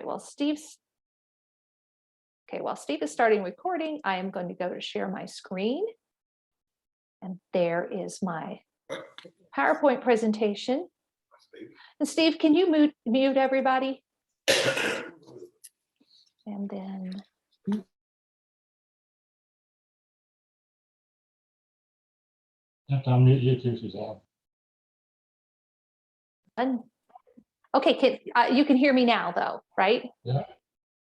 well, while Steve is starting recording, I am going to go to share my screen. And there is my PowerPoint presentation. And Steve, can you mute everybody? And then You have to unmute you too, Suzanne. okay, you can hear me now though, right? Yeah.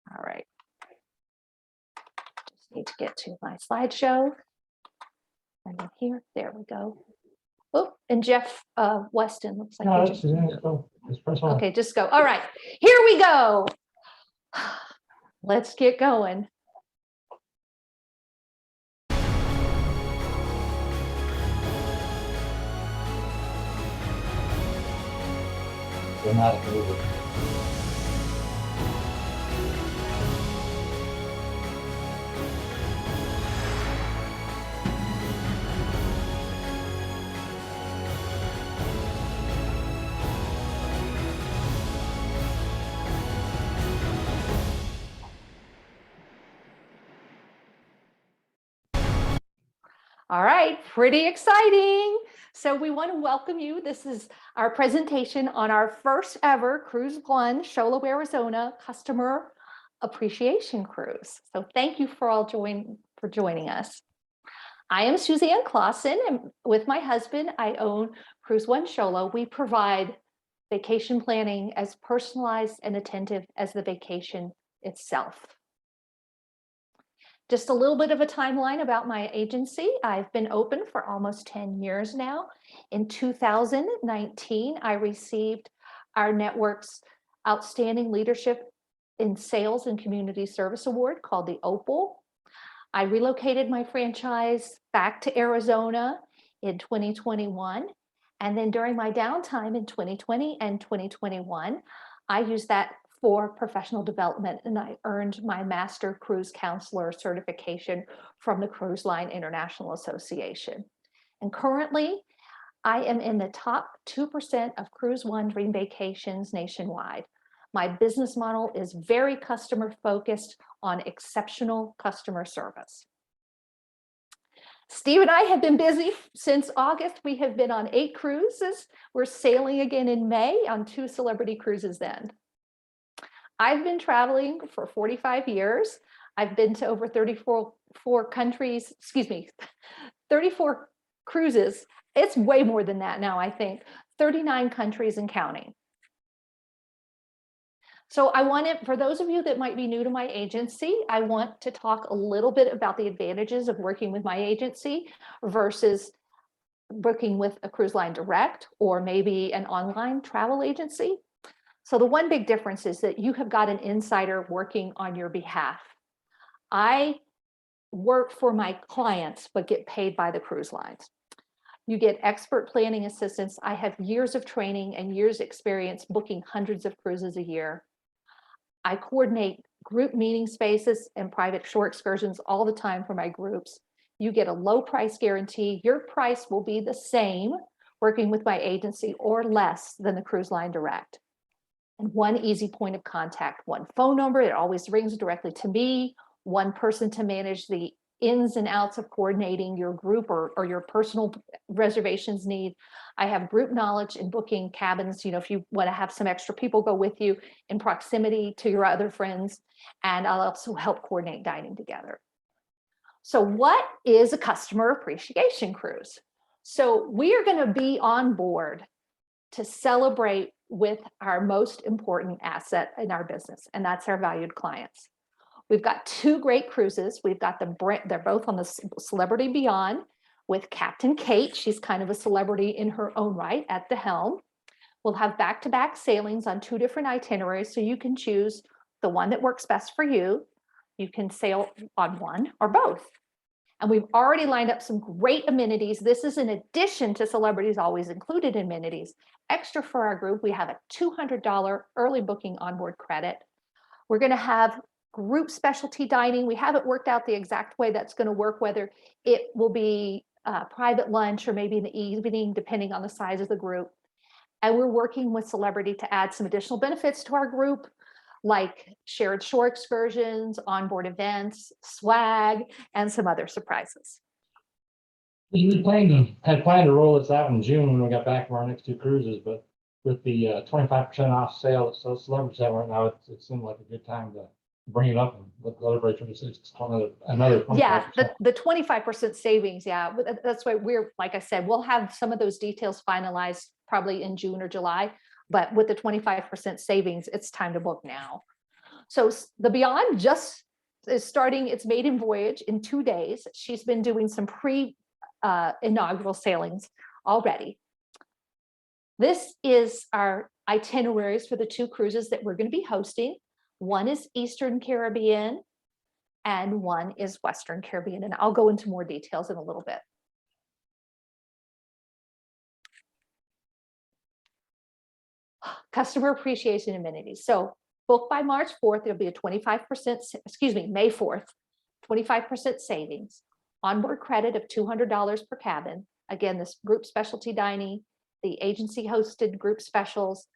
All right. Just need to get to my slideshow. And then here, there we go. Oh, and Jeff Weston looks like. No, Suzanne, go. Just press on. Okay, just go. All right, here we go. Let's get going. Dramatic movie. All right, pretty exciting. So we want to welcome you. This is our presentation on our first ever CruiseOne Shola, Arizona customer appreciation cruise. So thank you for joining us. I am Suzanne Clausen, and with my husband, I own CruiseOne Shola. We provide vacation planning as personalized and attentive as the vacation itself. Just a little bit of a timeline about my agency. I've been open for almost 10 years now. In 2019, I received our network's Outstanding Leadership in Sales and Community Service Award called the Opal. I relocated my franchise back to Arizona in 2021. And then during my downtime in 2020 and 2021, I used that for professional development, and I earned my Master Cruise Counselor certification from the Cruise Line International Association. And currently, I am in the top 2% of CruiseOne Dream Vacations nationwide. My business model is very customer focused on exceptional customer service. Steve and I have been busy since August. We have been on 8 cruises. We're sailing again in May on 2 celebrity cruises then. I've been traveling for 45 years. I've been to over 34 countries, 34 cruises. It's way more than that now, I think. 39 countries and counting. So for those of you that might be new to my agency, I want to talk a little bit about the advantages of working with my agency versus booking with a cruise line direct or maybe an online travel agency. So the one big difference is that you have got an insider working on your behalf. I work for my clients, but get paid by the cruise lines. You get expert planning assistance. I have years of training and years experience booking hundreds of cruises a year. I coordinate group meeting spaces and private shore excursions all the time for my groups. You get a low price guarantee. Your price will be the same working with my agency or less than the cruise line direct. And one easy point of contact, one phone number, it always rings directly to me, one person to manage the ins and outs of coordinating your group or your personal reservations need. I have group knowledge in booking cabins, if you want to have some extra people go with you in proximity to your other friends, and I'll also help coordinate dining together. So what is a customer appreciation cruise? So we are going to be on board to celebrate with our most important asset in our business, and that's our valued clients. We've got 2 great cruises. We've got they're both on the Celebrity Beyond with Captain Kate. She's kind of a celebrity in her own right at the helm. We'll have back-to-back sailings on 2 different itineraries, so you can choose the one that works best for you. You can sail on one or both. And we've already lined up some great amenities. This is in addition to Celebrities Always Included amenities. Extra for our group, we have a $200 early booking onboard credit. We're going to have group specialty dining. We haven't worked out the exact way that's going to work, whether it will be private lunch or maybe in the evening, depending on the size of the group. And we're working with Celebrity to add some additional benefits to our group, like shared shore excursions, onboard events, swag, and some other surprises. We had planned to roll this out in June when we got back from our next 2 cruises, but with the 25% off sale, so celebrities have right now, it seemed like a good time to bring it up and let the other breakers, it's another 25%. Yeah, the 25% savings. Yeah, that's why we're, like I said, we'll have some of those details finalized probably in June or July. But with the 25% savings, it's time to book now. So the Beyond just is starting its maiden voyage in 2 days. She's been doing some inaugural sailings already. This is our itineraries for the 2 cruises that we're going to be hosting. One is Eastern Caribbean and one is Western Caribbean. And I'll go into more details in a little bit. Customer appreciation amenities. So book by March 4th, there'll be a 25%, May 4th, 25% savings, onboard credit of $200 per cabin. Again, this group specialty dining, the agency hosted group specials,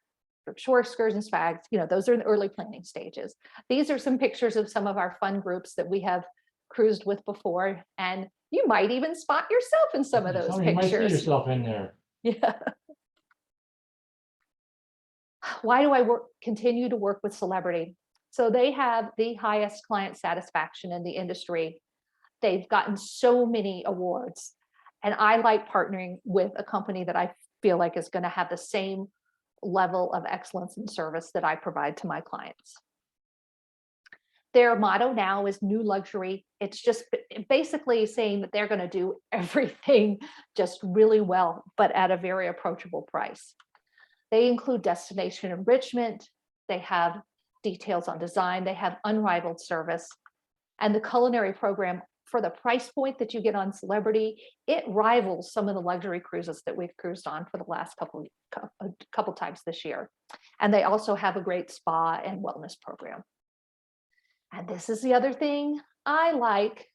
group shore excursions, fags, those are in the early planning stages. These are some pictures of some of our fun groups that we have cruised with before. And you might even spot yourself in some of those pictures. You might see yourself in there. Yeah. Why do I continue to work with Celebrity? So they have the highest client satisfaction in the industry. They've gotten so many awards. And I like partnering with a company that I feel like is going to have the same level of excellence and service that I provide to my clients. Their motto now is new luxury. It's just basically saying that they're going to do everything just really well, but at a very approachable price. They include destination enrichment. They have details on design. They have unrivaled service. And the culinary program, for the price point that you get on Celebrity, it rivals some of the luxury cruises that we've cruised on for the last couple times this year. And they also have a great spa and wellness program. And this is the other thing I like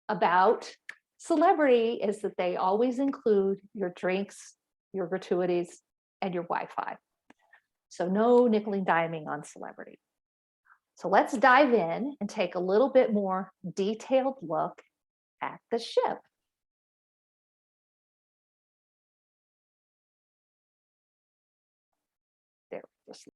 about Celebrity is that they always include your drinks, your gratuities, and your Wi-Fi. So no nickel and diming on Celebrity. So let's dive in and take a little bit more detailed look at the ship. There, just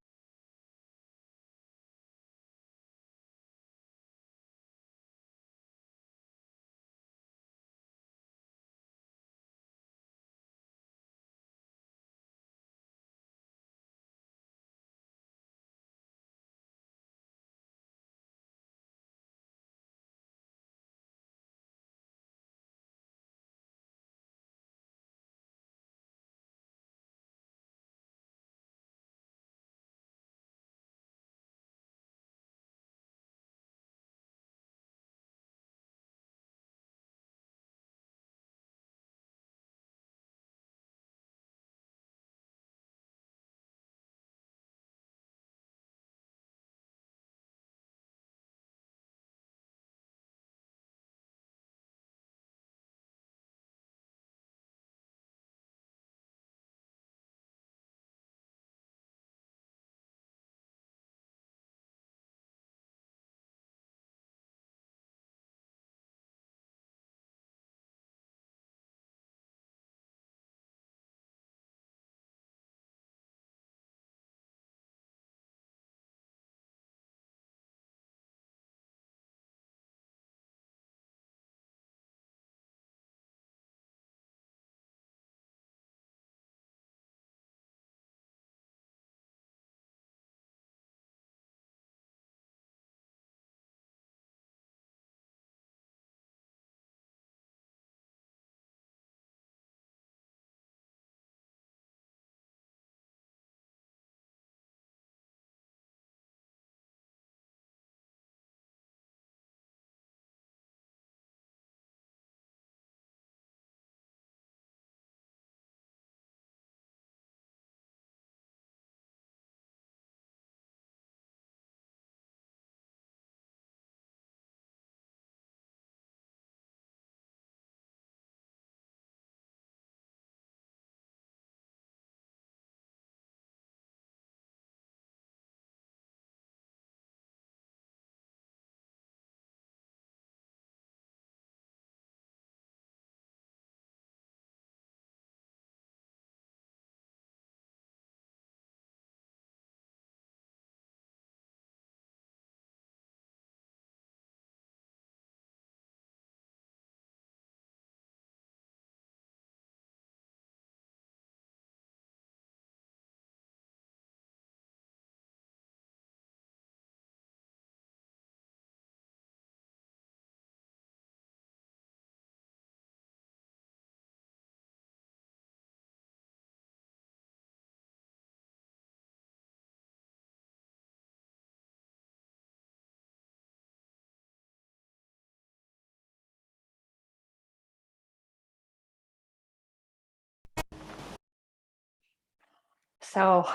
So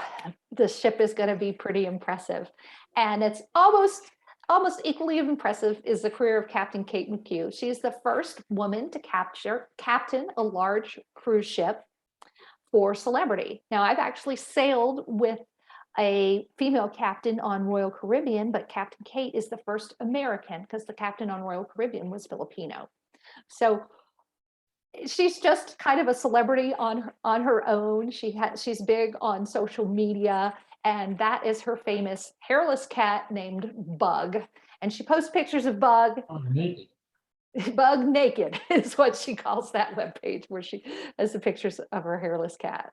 the ship is going to be pretty impressive. And it's almost equally impressive is the career of Captain Kate McHugh. She's the first woman to captain a large cruise ship for celebrity. Now, I've actually sailed with a female captain on Royal Caribbean, but Captain Kate is the first American because the captain on Royal Caribbean was Filipino. So she's just kind of a celebrity on her own. She's big on social media, and that is her famous hairless cat named Bug. And she posts pictures of Bug. Oh, naked. Bug Naked is what she calls that webpage, where she has the pictures of her hairless cat.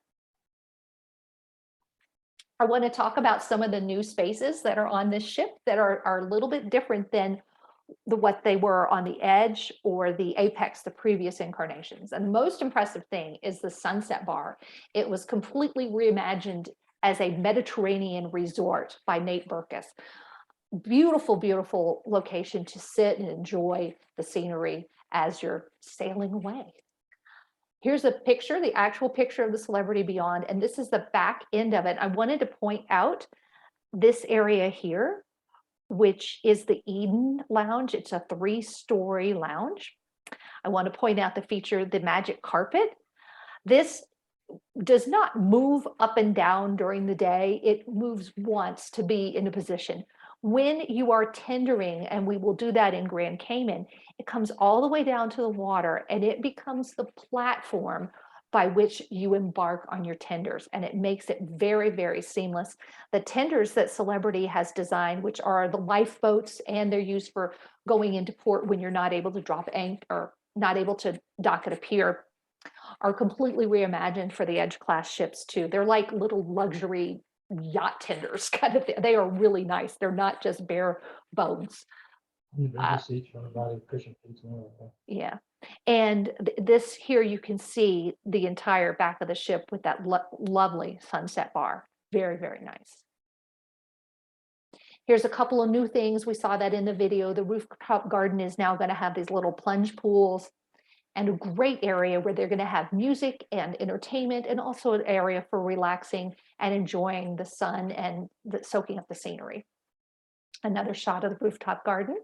I want to talk about some of the new spaces that are on this ship that are a little bit different than what they were on the Edge or the Apex, the previous incarnations. And the most impressive thing is the Sunset Bar. It was completely reimagined as a Mediterranean resort by Nate Berkus. Beautiful, beautiful location to sit and enjoy the scenery as you're sailing away. Here's a picture, the actual picture of the Celebrity Beyond, and this is the back end of it. I wanted to point out this area here, which is the Eden Lounge. It's a 3-story lounge. I want to point out the feature, the magic carpet. This does not move up and down during the day. It moves once to be in a position. When you are tendering, and we will do that in Grand Cayman, it comes all the way down to the water and it becomes the platform by which you embark on your tenders, and it makes it very, very seamless. The tenders that Celebrity has designed, which are the lifeboats, and they're used for going into port when you're not able to drop anchor or not able to dock at a pier, are completely reimagined for the Edge class ships too. They're like little luxury yacht tenders kind of thing. They are really nice. They're not just bare bones. Seats for everybody, cushion seats and everything. Yeah. And this here, you can see the entire back of the ship with that lovely sunset bar. Very, very nice. Here's a couple of new things. We saw that in the video. The rooftop garden is now going to have these little plunge pools and a great area where they're going to have music and entertainment, and also an area for relaxing and enjoying the sun and soaking up the scenery. Another shot of the rooftop garden.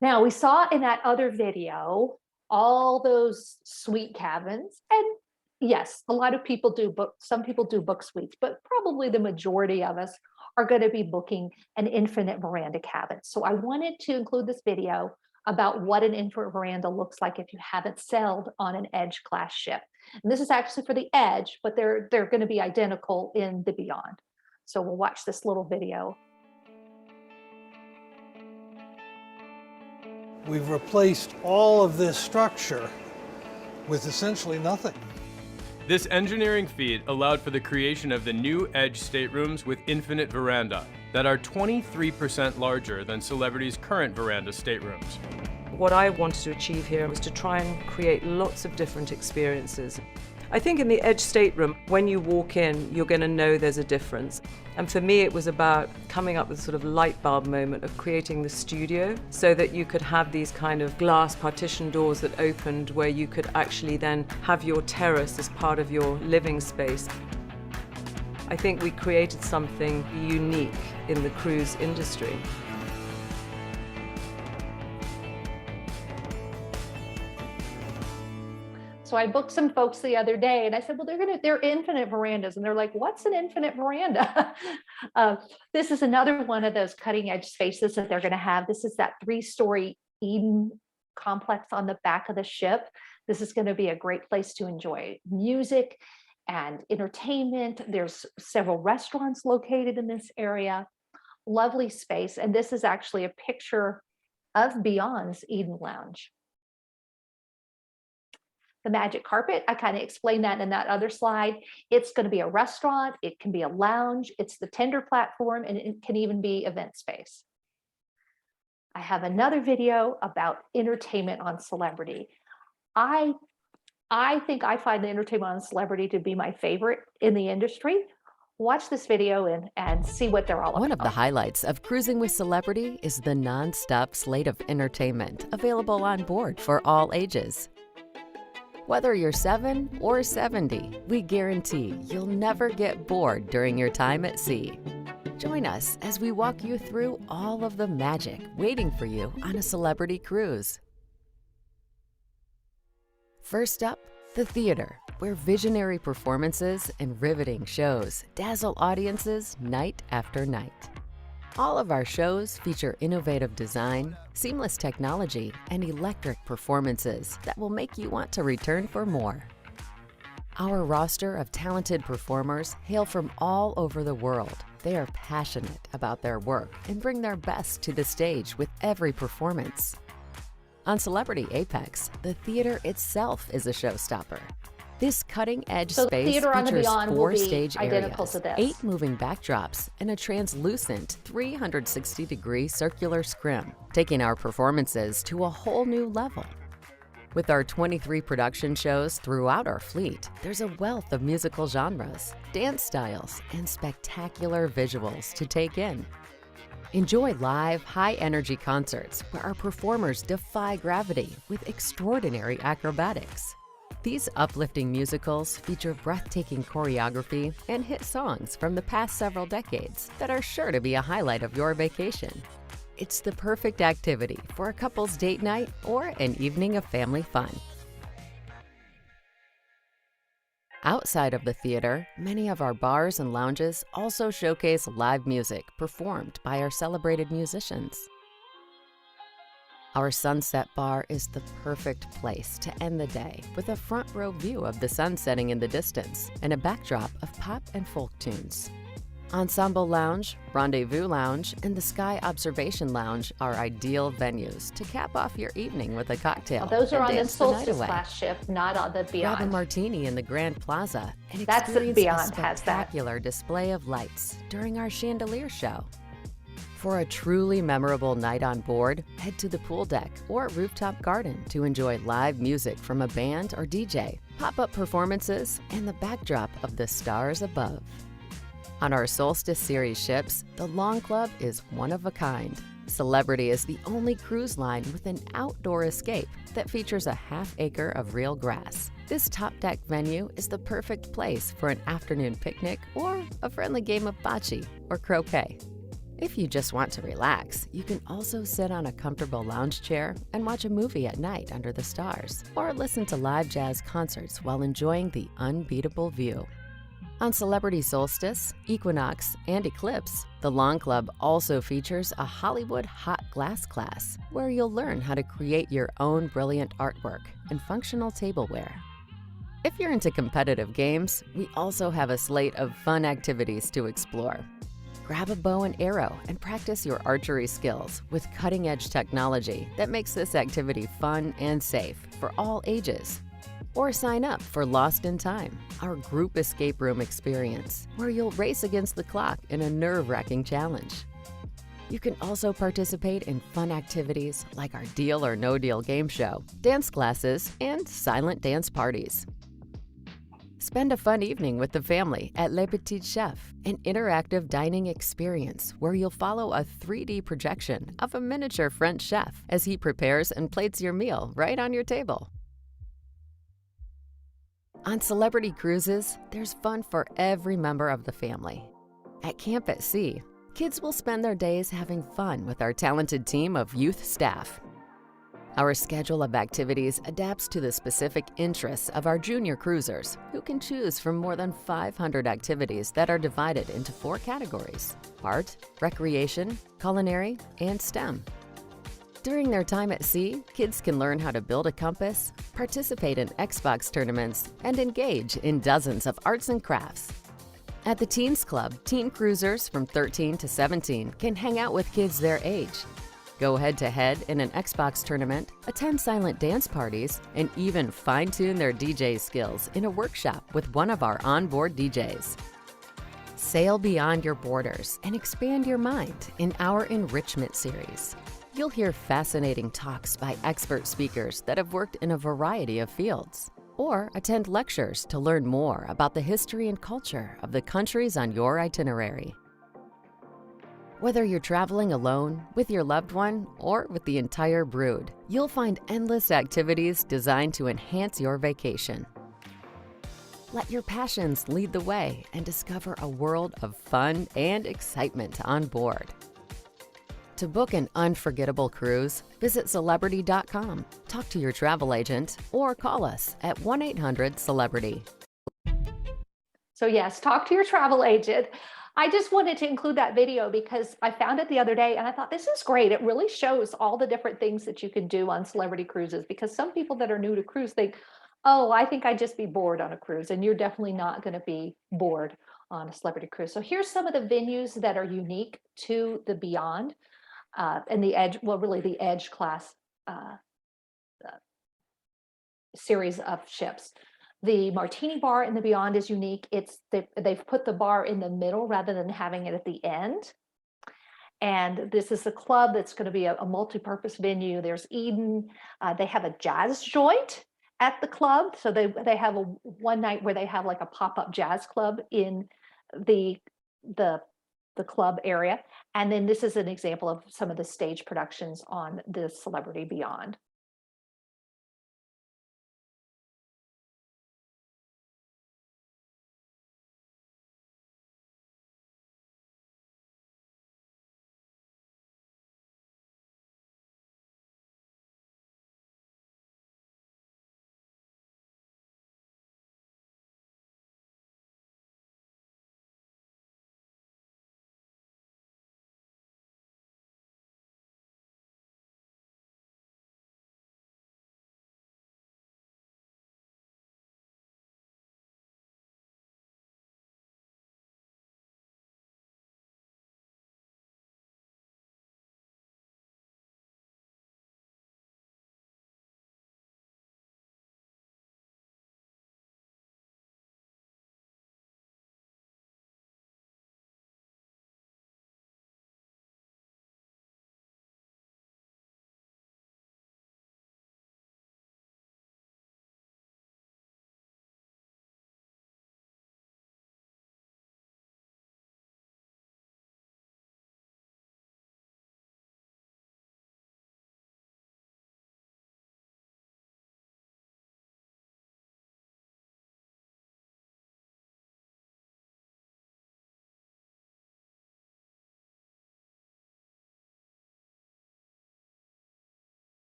Now, we saw in that other video all those suite cabins, and yes, a lot of people do book, some people do book suites, but probably the majority of us are going to be booking an infinite veranda cabin. So I wanted to include this video about what an infinite veranda looks like if you haven't sailed on an Edge class ship. And this is actually for the Edge, but they're going to be identical in the Beyond. So we'll watch this little video. We've replaced all of this structure with essentially nothing. This engineering feat allowed for the creation of the new Edge staterooms with infinite veranda that are 23% larger than Celebrity's current veranda staterooms. What I wanted to achieve here was to try and create lots of different experiences. I think in the Edge stateroom, when you walk in, you're going to know there's a difference. And for me, it was about coming up with a sort of light bulb moment of creating the studio so that you could have these kind of glass partition doors that opened where you could actually then have your terrace as part of your living space. I think we created something unique in the cruise industry. So I booked some folks the other day and I said, well, they're infinite verandas. And they're like, what's an infinite veranda? This is another one of those cutting edge spaces that they're going to have. This is that 3-story Eden complex on the back of the ship. This is going to be a great place to enjoy music and entertainment. There's several restaurants located in this area. Lovely space. And this is actually a picture of Beyond's Eden Lounge. The magic carpet, I kind of explained that in that other slide. It's going to be a restaurant, it can be a lounge, it's the tender platform, and it can even be event space. I have another video about entertainment on Celebrity. I think I find the entertainment on Celebrity to be my favorite in the industry. Watch this video and see what they're all about. One of the highlights of cruising with Celebrity is the non-stop slate of entertainment available on board for all ages. Whether you're 7 or 70, we guarantee you'll never get bored during your time at sea. Join us as we walk you through all of the magic waiting for you on a celebrity cruise. First up, the theater, where visionary performances and riveting shows dazzle audiences night after night. All of our shows feature innovative design, seamless technology, and electric performances that will make you want to return for more. Our roster of talented performers hail from all over the world. They are passionate about their work and bring their best to the stage with every performance. On Celebrity Apex, the theater itself is a showstopper. This cutting-edge So space Theater on the features Beyond will 4 be stage identical areas, to this. 8 moving backdrops, and a translucent 360-degree circular scrim, taking our performances to a whole new level. With our 23 production shows throughout our fleet, there's a wealth of musical genres, dance styles, and spectacular visuals to take in. Enjoy live, high-energy concerts where our performers defy gravity with extraordinary acrobatics. These uplifting musicals feature breathtaking choreography and hit songs from the past several decades that are sure to be a highlight of your vacation. It's the perfect activity for a couple's date night or an evening of family fun. Outside of the theater, many of our bars and lounges also showcase live music performed by our celebrated musicians. Our Sunset Bar is the perfect place to end the day with a front row view of the sun setting in the distance and a backdrop of pop and folk tunes. Ensemble Lounge, Rendezvous Lounge, and the Sky Observation Lounge are ideal venues to cap off your evening with a cocktail. Those are and on the dance the night Solstice away. class ship, not on the Grab a Beyond. martini in the Grand Plaza and That's the experience Beyond a has that. spectacular display of lights during our chandelier show. For a truly memorable night on board, head to the pool deck or rooftop garden to enjoy live music from a band or DJ, pop-up performances, and the backdrop of the stars above. On our Solstice Series ships, the Long Club is one of a kind. Celebrity is the only cruise line with an outdoor escape that features a half-acre of real grass. This top-deck venue is the perfect place for an afternoon picnic or a friendly game of bocce or croquet. If you just want to relax, you can also sit on a comfortable lounge chair and watch a movie at night under the stars, or listen to live jazz concerts while enjoying the unbeatable view. On Celebrity Solstice, Equinox, and Eclipse, the Long Club also features a Hollywood hot glass class where you'll learn how to create your own brilliant artwork and functional tableware. If you're into competitive games, we also have a slate of fun activities to explore. Grab a bow and arrow and practice your archery skills with cutting-edge technology that makes this activity fun and safe for all ages. Or sign up for Lost in Time, our group escape room experience, where you'll race against the clock in a nerve-wracking challenge. You can also participate in fun activities like our Deal or No Deal game show, dance classes, and silent dance parties. Spend a fun evening with the family at Le Petit Chef, an interactive dining experience where you'll follow a 3D projection of a miniature French chef as he prepares and plates your meal right on your table. On Celebrity Cruises, there's fun for every member of the family. At Camp at Sea, kids will spend their days having fun with our talented team of youth staff. Our schedule of activities adapts to the specific interests of our junior cruisers, who can choose from more than 500 activities that are divided into 4 categories: art, recreation, culinary, and STEM. During their time at sea, kids can learn how to build a compass, participate in Xbox tournaments, and engage in dozens of arts and crafts. At the Teens Club, teen cruisers from 13 to 17 can hang out with kids their age, go head-to-head in an Xbox tournament, attend silent dance parties, and even fine-tune their DJ skills in a workshop with one of our onboard DJs. Sail beyond your borders and expand your mind in our Enrichment series. You'll hear fascinating talks by expert speakers that have worked in a variety of fields, or attend lectures to learn more about the history and culture of the countries on your itinerary. Whether you're traveling alone, with your loved one, or with the entire brood, you'll find endless activities designed to enhance your vacation. Let your passions lead the way and discover a world of fun and excitement on board. To book an unforgettable cruise, visit Celebrity.com, talk to your travel agent, or call us at 1-800-CELEBRITY. So yes, talk to your travel agent. I just wanted to include that video because I found it the other day and I thought this is great. It really shows all the different things that you can do on celebrity cruises, because some people that are new to cruise think, oh, I think I'd just be bored on a cruise, and you're definitely not going to be bored on a celebrity cruise. So here's some of the venues that are unique to the Beyond and the Edge, well, really the Edge class series of ships. The Martini Bar in the Beyond is unique. They've put the bar in the middle rather than having it at the end. And this is a club that's going to be a multi-purpose venue. There's Eden. They have a jazz joint at the club. So they have one night where they have like a pop-up jazz club in the club area. And then this is an example of some of the stage productions on the Celebrity Beyond.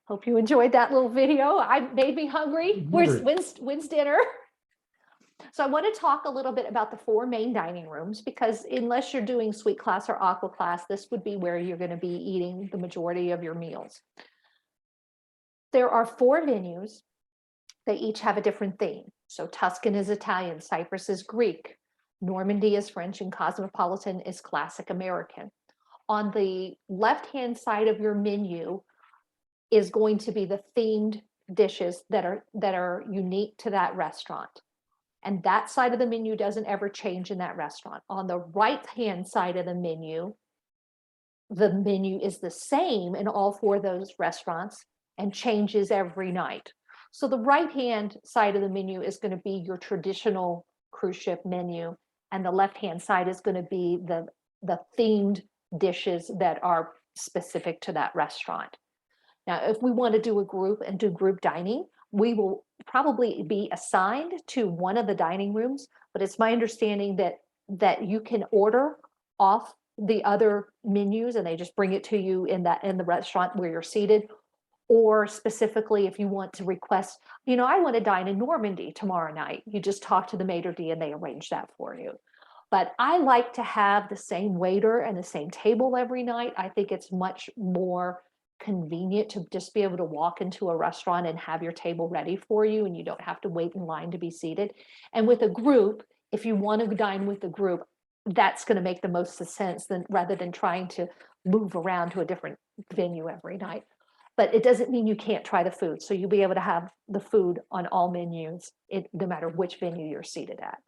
Hope you enjoyed that little video. I made me hungry. When's dinner? So I want to talk a little bit about the 4 main dining rooms, because unless you're doing suite class or aqua class, this would be where you're going to be eating the majority of your meals. There are 4 venues. They each have a different theme. So Tuscan is Italian, Cyprus is Greek, Normandy is French, and Cosmopolitan is classic American. On the left-hand side of your menu is going to be the themed dishes that are unique to that restaurant. And that side of the menu doesn't ever change in that restaurant. On the right-hand side of the menu is the same in all four of those restaurants and changes every night. So the right-hand side of the menu is going to be your traditional cruise ship menu, and the left-hand side is going to be the themed dishes that are specific to that restaurant. Now, if we want to do a group and do group dining, we will probably be assigned to one of the dining rooms, but it's my understanding that you can order off the other menus and they just bring it to you in the restaurant where you're seated. Or specifically, if you want to request, I want to dine in Normandy tomorrow night, you just talk to the maitre d' and they arrange that for you. But I like to have the same waiter and the same table every night. I think it's much more convenient to just be able to walk into a restaurant and have your table ready for you, and you don't have to wait in line to be seated. And with a group, if you want to dine with a group, that's going to make the most sense rather than trying to move around to a different venue every night. But it doesn't mean you can't try the food. So you'll be able to have the food on all menus, no matter which venue you're seated at.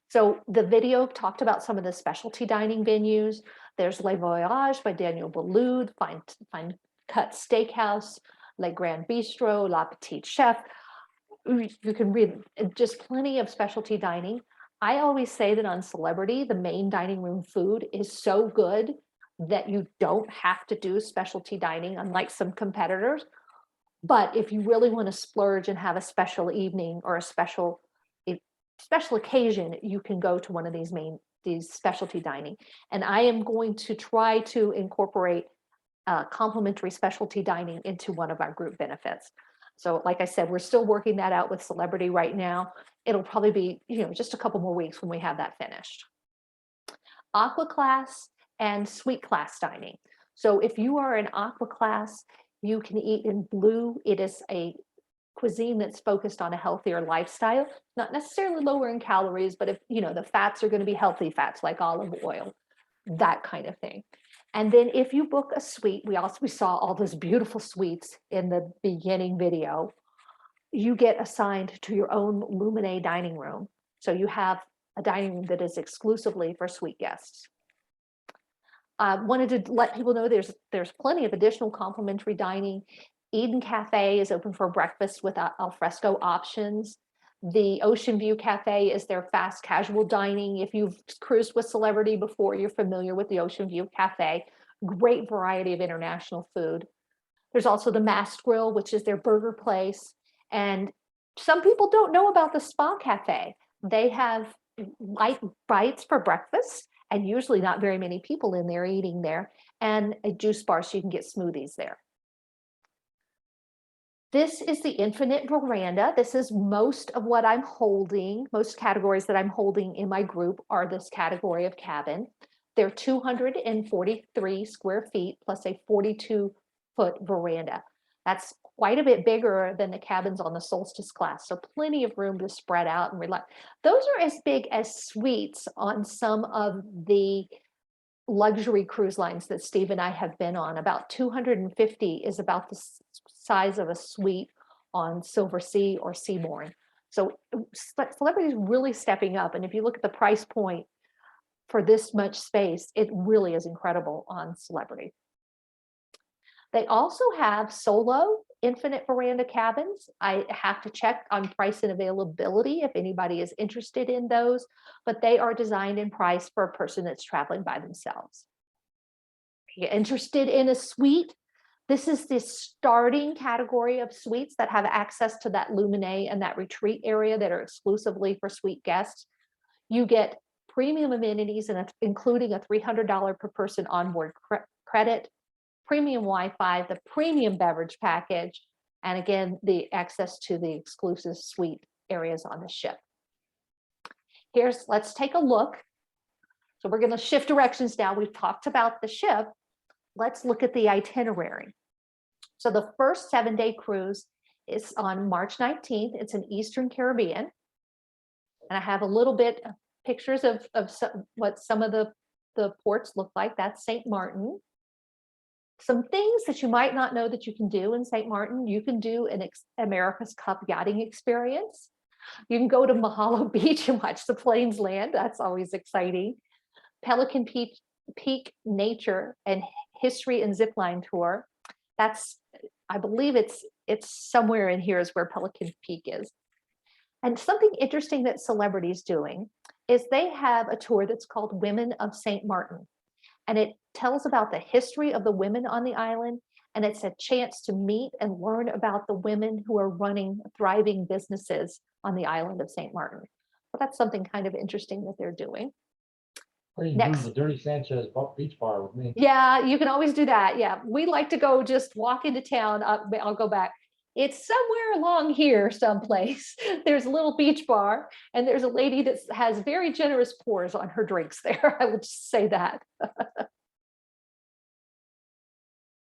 So the video talked about some of the specialty dining venues. There's Le Voyage by Daniel Boulud, Fine Cut Steakhouse, Le Grand Bistro, La Petite Chef. You can read just plenty of specialty dining. I always say that on Celebrity, the main dining room food is so good that you don't have to do specialty dining, unlike some competitors. But if you really want to splurge and have a special evening or a special occasion, you can go to one of these specialty dining. And I am going to try to incorporate complimentary specialty dining into one of our group benefits. So like I said, we're still working that out with Celebrity right now. It'll probably be, just a couple more weeks when we have that finished. Aqua class and suite class dining. So if you are in aqua class, you can eat in blue. It is a cuisine that's focused on a healthier lifestyle, not necessarily lower in calories, but if the fats are going to be healthy fats like olive oil, that kind of thing. And then if you book a suite, we saw all those beautiful suites in the beginning video, you get assigned to your own Lumine dining room. So you have a dining room that is exclusively for suite guests. Wanted to let people know there's plenty of additional complimentary dining. Eden Cafe is open for breakfast with alfresco options. The Ocean View Cafe is their fast casual dining. If you've cruised with Celebrity before, you're familiar with the Ocean View Cafe. Great variety of international food. There's also the Mast Grill, which is their burger place. And some people don't know about the Spa Cafe. They have light bites for breakfast, and usually not very many people in there eating there, and a juice bar so you can get smoothies there. This is the Infinite Veranda. This is most of what I'm holding. Most categories that I'm holding in my group are this category of cabin. They're 243 square feet plus a 42-foot veranda. That's quite a bit bigger than the cabins on the Solstice class, so plenty of room to spread out and relax. Those are as big as suites on some of the luxury cruise lines that Steve and I have been on. About 250 is about the size of a suite on Silver Sea or Seabourn. So Celebrity is really stepping up, and if you look at the price point for this much space, it really is incredible on Celebrity. They also have solo infinite veranda cabins. I have to check on price and availability if anybody is interested in those, but they are designed and priced for a person that's traveling by themselves. If you're interested in a suite, this is the starting category of suites that have access to that Lumine and that retreat area that are exclusively for suite guests. You get premium amenities, including a $300 per person onboard credit, premium Wi-Fi, the premium beverage package, and again, the access to the exclusive suite areas on the ship. Let's take a look. So we're going to shift directions now. We've talked about the ship. Let's look at the itinerary. So the first 7-day cruise is on March 19th. It's in Eastern Caribbean. And I have a little bit of pictures of what some of the ports look like. That's St. Martin. Some things that you might not know that you can do in St. Martin. You can do an America's Cup yachting experience. You can go to Mahalo Beach and watch the planes land. That's always exciting. Pelican Peak Nature and History and Zipline Tour. That's, I believe it's somewhere in here is where Pelican Peak is. And something interesting that Celebrity's doing is they have a tour that's called Women of St. Martin. And it tells about the history of the women on the island. And it's a chance to meet and learn about the women who are running thriving businesses on the island of St. Martin. So that's something kind of interesting that they're doing. Or you can do the Dirty Sanchez Beach Bar with me. Yeah, you can always do that. Yeah, we like to go just walk into town. I'll go back. It's somewhere along here someplace. There's a little beach bar, and there's a lady that has very generous pours on her drinks there. I will just say that.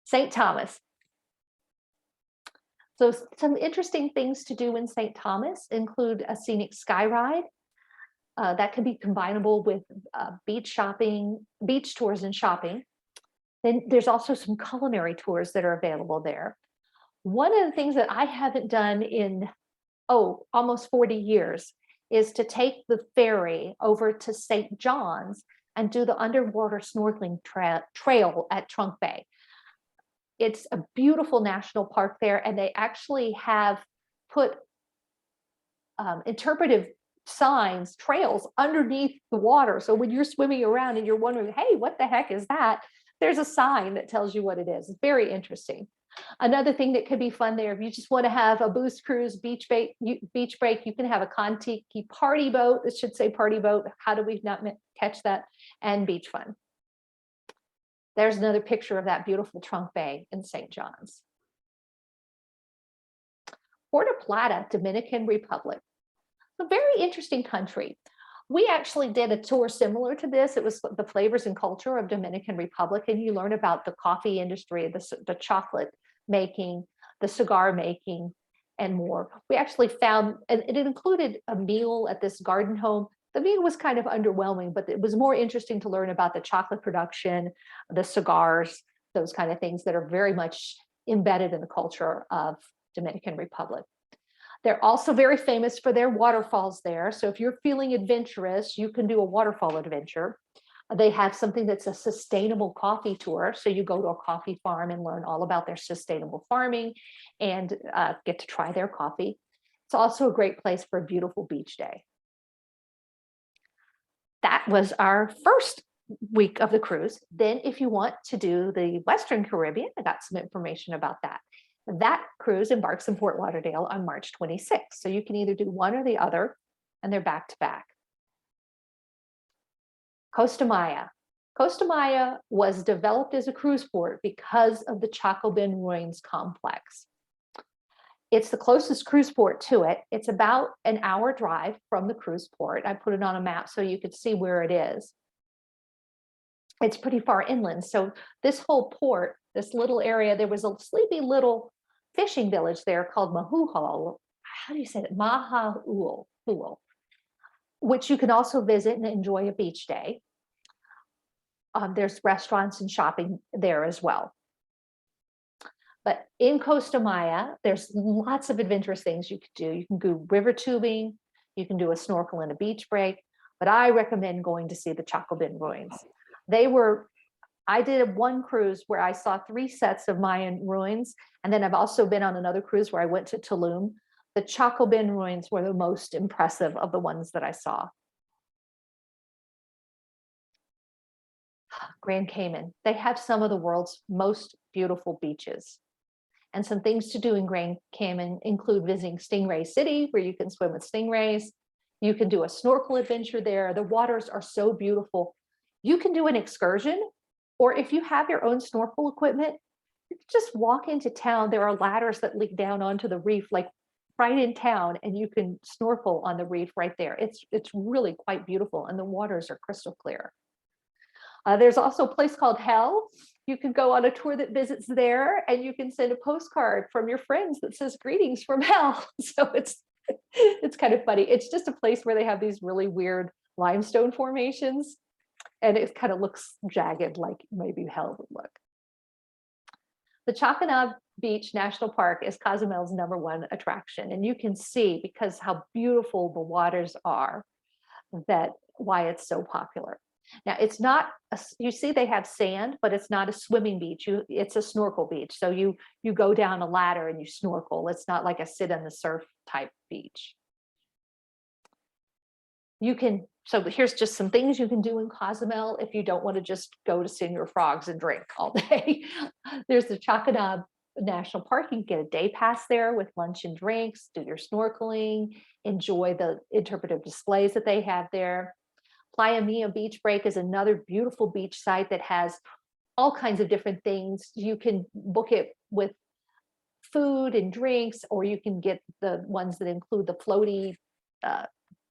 St. Thomas. So some interesting things to do in St. Thomas include a scenic sky ride. That can be combinable with beach tours and shopping. Then there's also some culinary tours that are available there. One of the things that I haven't done in, almost 40 years is to take the ferry over to St. John's and do the underwater snorkeling trail at Trunk Bay. It's a beautiful national park there, and they actually have put interpretive signs, trails underneath the water. So when you're swimming around and you're wondering, hey, what the heck is that? There's a sign that tells you what it is. It's very interesting. Another thing that could be fun there, if you just want to have a boost cruise, beach break, you can have a Kon-Tiki party boat. It should say party boat. How do we not catch that? And beach fun. There's another picture of that beautiful Trunk Bay in St. John's. Puerto Plata, Dominican Republic. A very interesting country. We actually did a tour similar to this. It was the flavors and culture of Dominican Republic, and you learn about the coffee industry, the chocolate making, the cigar making, and more. We actually found, and it included a meal at this garden home. The meal was kind of underwhelming, but it was more interesting to learn about the chocolate production, the cigars, those kind of things that are very much embedded in the culture of Dominican Republic. They're also very famous for their waterfalls there. So if you're feeling adventurous, you can do a waterfall adventure. They have something that's a sustainable coffee tour. So you go to a coffee farm and learn all about their sustainable farming and get to try their coffee. It's also a great place for a beautiful beach day. That was our first week of the cruise. Then if you want to do the Western Caribbean, I got some information about that. That cruise embarks in Fort Lauderdale on March 26th. So you can either do one or the other, and they're back to back. Costa Maya. Costa Maya was developed as a cruise port because of the Chaco Bend Ruins complex. It's the closest cruise port to it. It's about an hour drive from the cruise port. I put it on a map so you could see where it is. It's pretty far inland. So this whole port, this little area, there was a sleepy little fishing village there called Mahuhal. How do you say it? Mahaul, which you can also visit and enjoy a beach day. There's restaurants and shopping there as well. But in Costa Maya, there's lots of adventurous things you could do. You can go river tubing, you can do a snorkel and a beach break, but I recommend going to see the Chaco Bend ruins. I did one cruise where I saw 3 sets of Mayan ruins, and then I've also been on another cruise where I went to Tulum. The Chaco Bend ruins were the most impressive of the ones that I saw. Grand Cayman, they have some of the world's most beautiful beaches. And some things to do in Grand Cayman include visiting Stingray City, where you can swim with stingrays. You can do a snorkel adventure there. The waters are so beautiful. You can do an excursion, or if you have your own snorkel equipment, you can just walk into town. There are ladders that lead down onto the reef, like right in town, and you can snorkel on the reef right there. It's really quite beautiful, and the waters are crystal clear. There's also a place called Hell. You can go on a tour that visits there, and you can send a postcard from your friends that says greetings from hell. So it's kind of funny. It's just a place where they have these really weird limestone formations, and it kind of looks jagged, like maybe hell would look. The Chacanab Beach National Park is Cozumel's #1 attraction, and you can see, because how beautiful the waters are, that why it's so popular. Now, it's not, you see they have sand, but it's not a swimming beach. It's a snorkel beach. So you go down a ladder and you snorkel. It's not like a sit in the surf type beach. So here's just some things you can do in Cozumel if you don't want to just go to sing your frogs and drink all day. There's the Chacanab National Park. You can get a day pass there with lunch and drinks, do your snorkeling, enjoy the interpretive displays that they have there. Playa Mia Beach Break is another beautiful beach site that has all kinds of different things. You can book it with food and drinks, or you can get the ones that include the floaty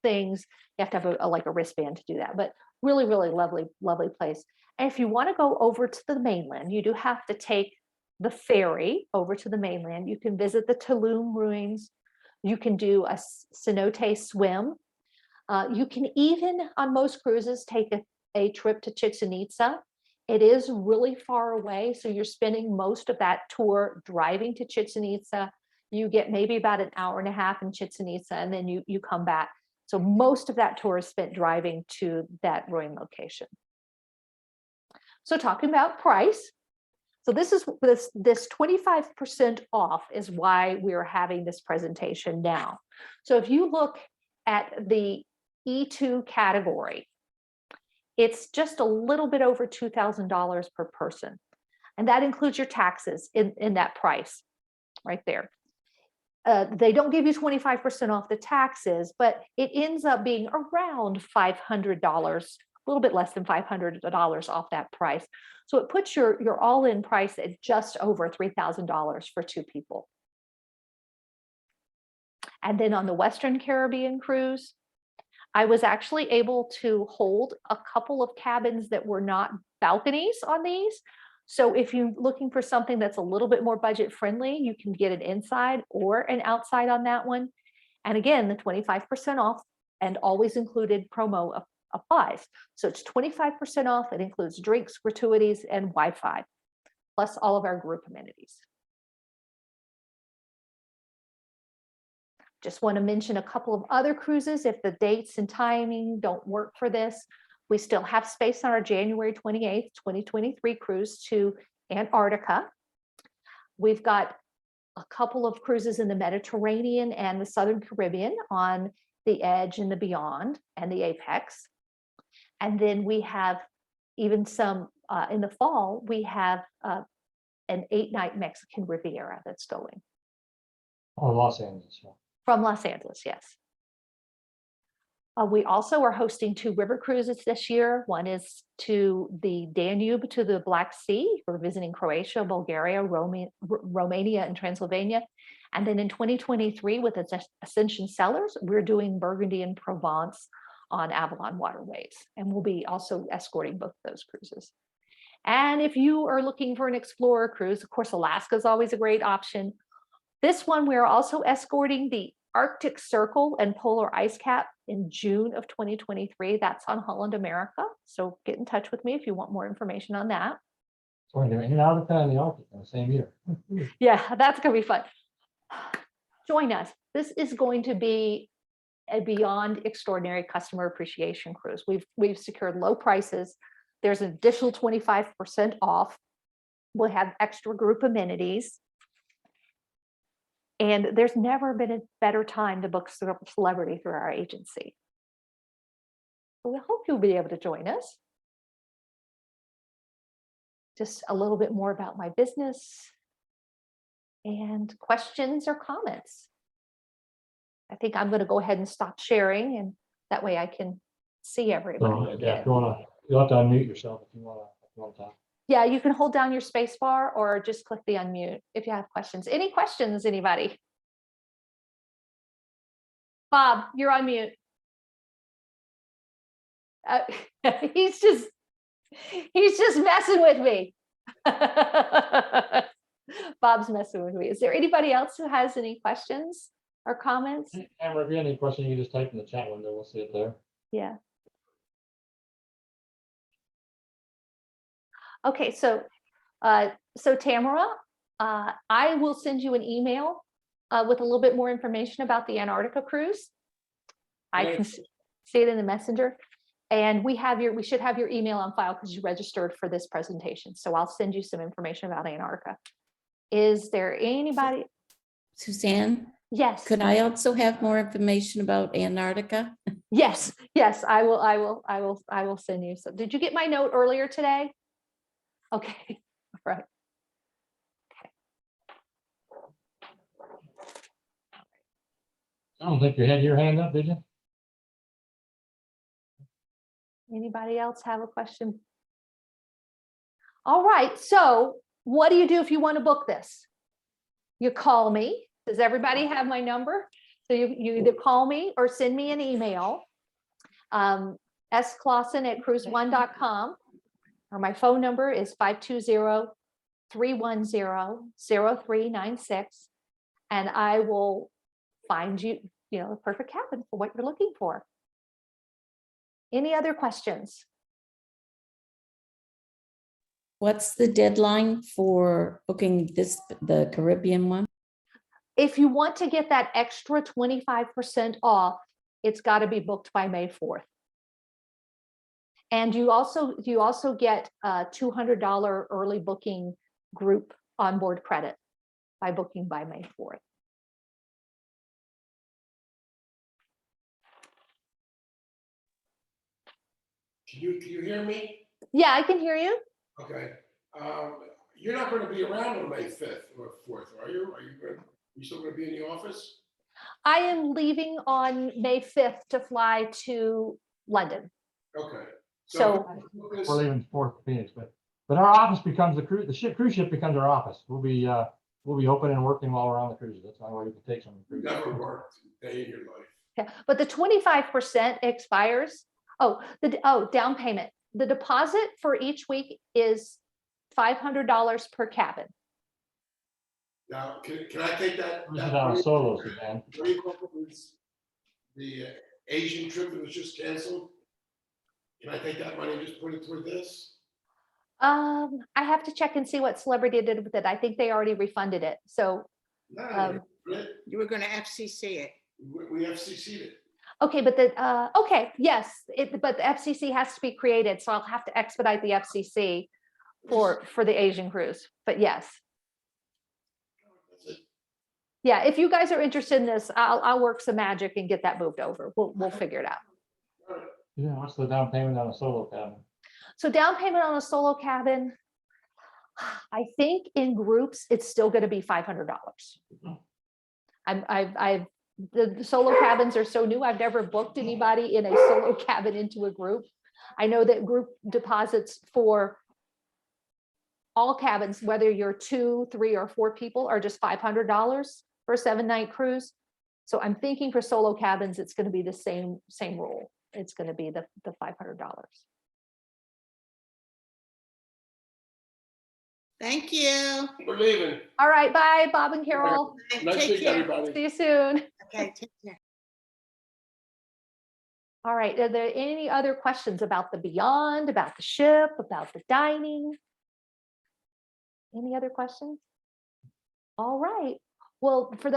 things. You have to have like a wristband to do that, but really, really lovely, lovely place. And if you want to go over to the mainland, you do have to take the ferry over to the mainland. You can visit the Tulum ruins. You can do a cenote swim. You can even, on most cruises, take a trip to Chichen Itza. It is really far away, so you're spending most of that tour driving to Chichen Itza. You get maybe about an hour and a half in Chichen Itza, and then you come back. So most of that tour is spent driving to that ruin location. So talking about price. So this 25% off is why we're having this presentation now. So if you look at the E2 category, it's just a little bit over $2,000 per person. And that includes your taxes in that price right there. They don't give you 25% off the taxes, but it ends up being around $500, a little bit less than $500 off that price. So it puts your all-in price at just over $3,000 for 2 people. And then on the Western Caribbean cruise, I was actually able to hold a couple of cabins that were not balconies on these. So if you're looking for something that's a little bit more budget friendly, you can get an inside or an outside on that one. And again, the 25% off and always included promo applies. So it's 25% off. It includes drinks, gratuities, and Wi-Fi, plus all of our group amenities. Just want to mention a couple of other cruises. If the dates and timing don't work for this, we still have space on our January 28th, 2023 cruise to Antarctica. We've got a couple of cruises in the Mediterranean and the Southern Caribbean on the Edge and the Beyond and the Apex. And then we have even some, in the fall, we have an 8-night Mexican Riviera that's going. Oh, Los Angeles. Yeah. From Los Angeles, yes. We also are hosting 2 river cruises this year. One is to the Danube, to the Black Sea. We're visiting Croatia, Bulgaria, Romania, and Transylvania. And then in 2023, with Ascension Cellars, we're doing Burgundy and Provence on Avalon waterways. And we'll be also escorting both of those cruises. And if you are looking for an Explorer cruise, of course, Alaska is always a great option. This one, we're also escorting the Arctic Circle and Polar Ice Cap in June of 2023. That's on Holland America. So get in touch with me if you want more information on that. So we're doing Antarctica and the Arctic in the same year. Yeah, that's going to be fun. Join us. This is going to be a beyond extraordinary customer appreciation cruise. We've secured low prices. There's an additional 25% off. We'll have extra group amenities. And there's never been a better time to book celebrity through our agency. So we hope you'll be able to join us. Just a little bit more about my business and questions or comments. I think I'm going to go ahead and stop sharing, and that way I can see everybody. So, yeah, if you want to, you'll have to unmute yourself if you want to talk. Yeah, you can hold down your space bar or just click the unmute if you have questions. Any questions, anybody? Bob, you're on mute. He's just messing with me. Bob's messing with me. Is there anybody else who has any questions or comments? Amber, if you have any question, you can just type in the chat window. We'll see it there. Yeah. Okay, so Tamara, I will send you an email with a little bit more information about the Antarctica cruise. I can see it in the messenger, and we should have your email on file because you registered for this presentation. So I'll send you some information about Antarctica. Is there anybody? Suzanne, Yes. could I also have more information about Antarctica? Yes. I will send you some. Did you get my note earlier today? Okay. All right. I don't think you had your hand up, did you? Anybody else have a question? All right, so what do you do if you want to book this? You call me. Does everybody have my number? So you either call me or send me an email, sclawson@cruiseone.com, or my phone number is 520-310-0396, and I will find you, the perfect cabin for what you're looking for. Any other questions? What's the deadline for booking the Caribbean one? If you want to get that extra 25% off, it's got to be booked by May 4th. And you also get a $200 early booking group onboard credit by booking by May 4th. Can you hear me? Yeah, I can hear you. Okay. You're not going to be around on May 5th or 4th, are you? Are you still going to be in the office? I am leaving on May 5th to fly to London. Okay. So We're leaving for Phoenix, but our office becomes the cruise ship becomes our office. We'll be open and working while we're on the cruise. That's the only way we can take some of the cruise. Never worked a day in your life. yeah, but the 25% expires. Down payment. The deposit for each week is $500 per cabin. Now, can I take that? This is on a solo, Suzanne. The Asian trip that was just canceled. Can I take that money and just put it toward this? I have to check and see what Celebrity did with it. I think they already refunded it. So No, You were going to FCC it. we FCC'd it. okay, but yes, but the FCC has to be created, so I'll have to expedite the FCC for the Asian cruise. But yes, That's it. yeah, if you guys are interested in this, I'll work some magic and get that moved over. We'll figure it out. All right. Yeah, what's the down payment on a solo cabin? So down payment on a solo cabin, I think in groups it's still going to be $500. The solo cabins are so new. I've never booked anybody in a solo cabin into a group. I know that group deposits for all cabins, whether you're 2, 3, or 4 people, are just $500 for a 7-night cruise. So I'm thinking for solo cabins, it's going to be the same rule. It's going to be the $500. Thank you. We're leaving. All right, bye, Bob and Carol. Nice Take seeing care. everybody. See you soon. Okay, take care. All right, are there any other questions about the Beyond, about the ship, about the dining? Any other questions? All right, well, for those